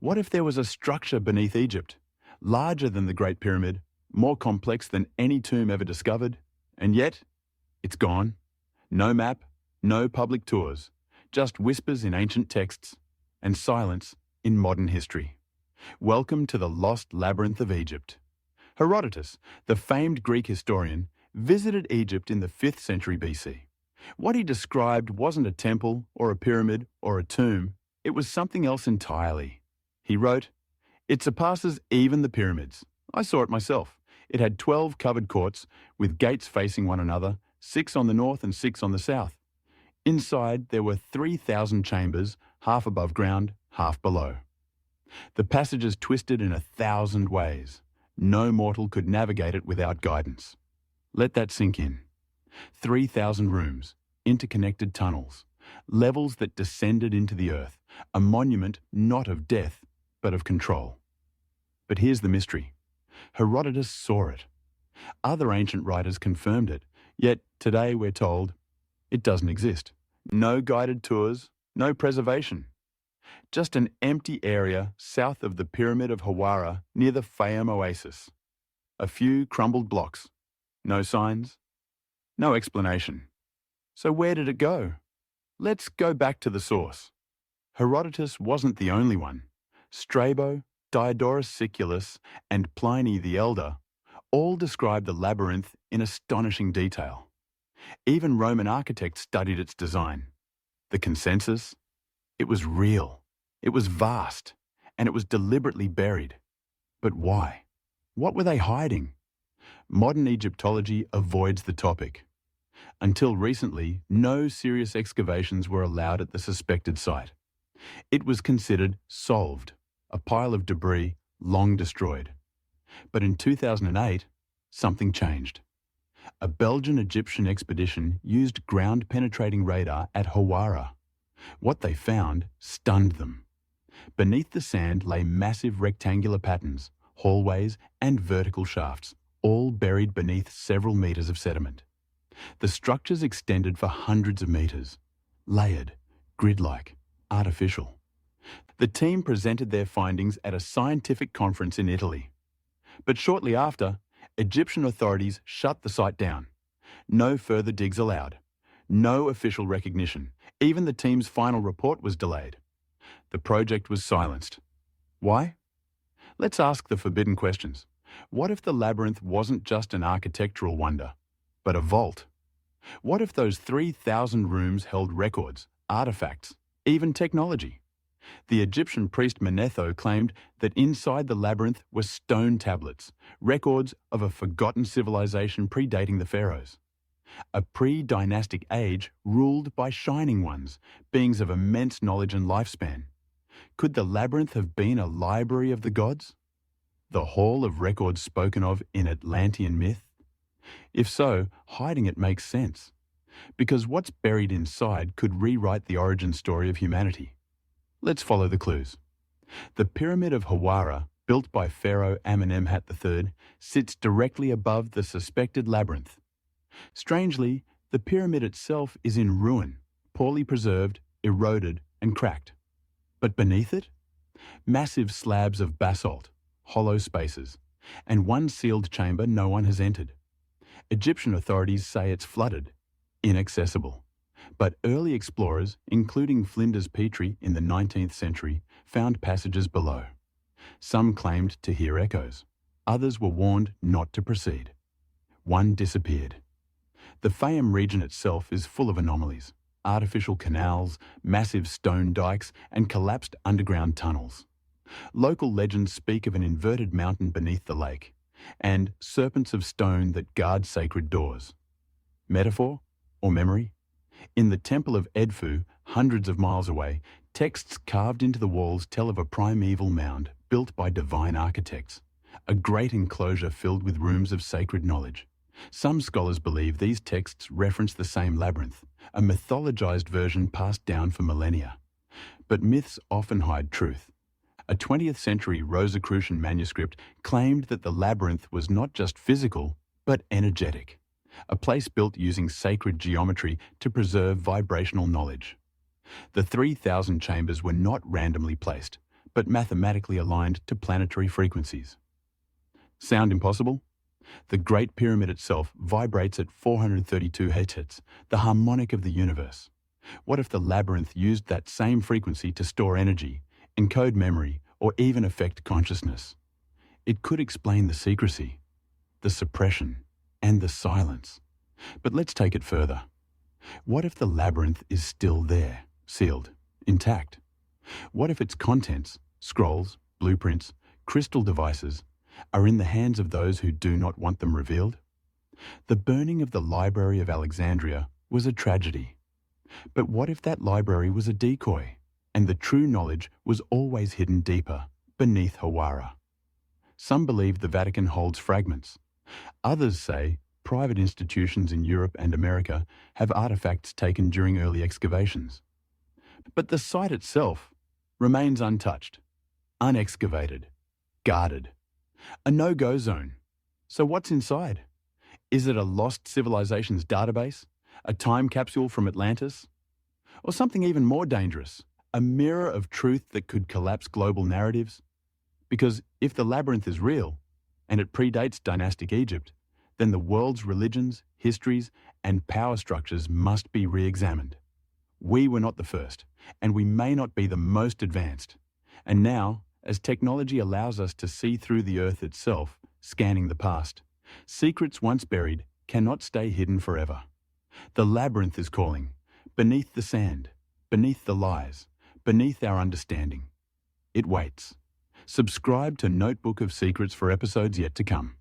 What if there was a structure beneath Egypt, larger than the Great Pyramid, more complex than any tomb ever discovered, and yet it's gone? No map, no public tours, just whispers in ancient texts and silence in modern history. Welcome to the lost labyrinth of Egypt. Herodotus, the famed Greek historian, visited Egypt in the 5th century BC. What he described wasn't a temple or a pyramid or a tomb, it was something else entirely. He wrote, "It surpasses even the pyramids. I saw it myself. It had 12 covered courts with gates facing one another, 6 on the north and 6 on the south. Inside there were 3,000 chambers, half above ground, half below. The passages twisted in 1,000 ways. No mortal could navigate it without guidance." Let that sink in. 3,000 rooms, interconnected tunnels, levels that descended into the earth, a monument not of death, but of control. But here's the mystery. Herodotus saw it. Other ancient writers confirmed it, yet today we're told it doesn't exist. No guided tours, no preservation. Just an empty area south of the Pyramid of Hawara near the Fayum oasis. A few crumbled blocks. No signs, no explanation. So where did it go? Let's go back to the source. Herodotus wasn't the only one. Strabo, Diodorus Siculus, and Pliny the Elder all described the labyrinth in astonishing detail. Even Roman architects studied its design. The consensus? It was real, it was vast, and it was deliberately buried. But why? What were they hiding? Modern Egyptology avoids the topic. Until recently, no serious excavations were allowed at the suspected site. It was considered solved, a pile of debris long destroyed. But in 2008, something changed. A Belgian-Egyptian expedition used ground-penetrating radar at Hawara. What they found stunned them. Beneath the sand lay massive rectangular patterns, hallways and vertical shafts, all buried beneath several meters of sediment. The structures extended for hundreds of meters, layered, grid-like, artificial. The team presented their findings at a scientific conference in Italy. But shortly after, Egyptian authorities shut the site down. No further digs allowed. No official recognition. Even the team's final report was delayed. The project was silenced. Why? Let's ask the forbidden questions. What if the labyrinth wasn't just an architectural wonder, but a vault? What if those 3,000 rooms held records, artifacts, even technology? The Egyptian priest Manetho claimed that inside the labyrinth were stone tablets, records of a forgotten civilization predating the pharaohs. A pre-dynastic age ruled by shining ones, beings of immense knowledge and lifespan. Could the labyrinth have been a library of the gods? The hall of records spoken of in Atlantean myth? If so, hiding it makes sense, because what's buried inside could rewrite the origin story of humanity. Let's follow the clues. The Pyramid of Hawara, built by Pharaoh Amenemhat III, sits directly above the suspected labyrinth. Strangely, the pyramid itself is in ruin, poorly preserved, eroded, and cracked. But beneath it? Massive slabs of basalt, hollow spaces, and one sealed chamber no one has entered. Egyptian authorities say it's flooded, inaccessible. But early explorers, including Flinders Petrie in the 19th century, found passages below. Some claimed to hear echoes. Others were warned not to proceed. One disappeared. The Fayum region itself is full of anomalies. Artificial canals, massive stone dikes, and collapsed underground tunnels. Local legends speak of an inverted mountain beneath the lake, and serpents of stone that guard sacred doors. Metaphor or memory? In the Temple of Edfu, hundreds of miles away, texts carved into the walls tell of a primeval mound built by divine architects, a great enclosure filled with rooms of sacred knowledge. Some scholars believe these texts reference the same labyrinth, a mythologized version passed down for millennia. But myths often hide truth. A 20th century Rosicrucian manuscript claimed that the labyrinth was not just physical, but energetic, a place built using sacred geometry to preserve vibrational knowledge. The 3,000 chambers were not randomly placed, but mathematically aligned to planetary frequencies. Sound impossible? The Great Pyramid itself vibrates at 432 Hz, the harmonic of the universe. What if the labyrinth used that same frequency to store energy, encode memory, or even affect consciousness? It could explain the secrecy, the suppression, and the silence. But let's take it further. What if the labyrinth is still there, sealed, intact? What if its contents, scrolls, blueprints, crystal devices, are in the hands of those who do not want them revealed? The burning of the Library of Alexandria was a tragedy. But what if that library was a decoy, and the true knowledge was always hidden deeper, beneath Hawara? Some believe the Vatican holds fragments. Others say private institutions in Europe and America have artifacts taken during early excavations. But the site itself remains untouched, unexcavated, guarded. A no-go zone. So what's inside? Is it a lost civilization's database? A time capsule from Atlantis? Or something even more dangerous? A mirror of truth that could collapse global narratives? Because if the labyrinth is real, and it predates dynastic Egypt, then the world's religions, histories, and power structures must be re-examined. We were not the first, and we may not be the most advanced. And now, as technology allows us to see through the Earth itself, scanning the past, secrets once buried cannot stay hidden forever. The labyrinth is calling, beneath the sand, beneath the lies, beneath our understanding. It waits. Subscribe to Notebook of Secrets for episodes yet to come.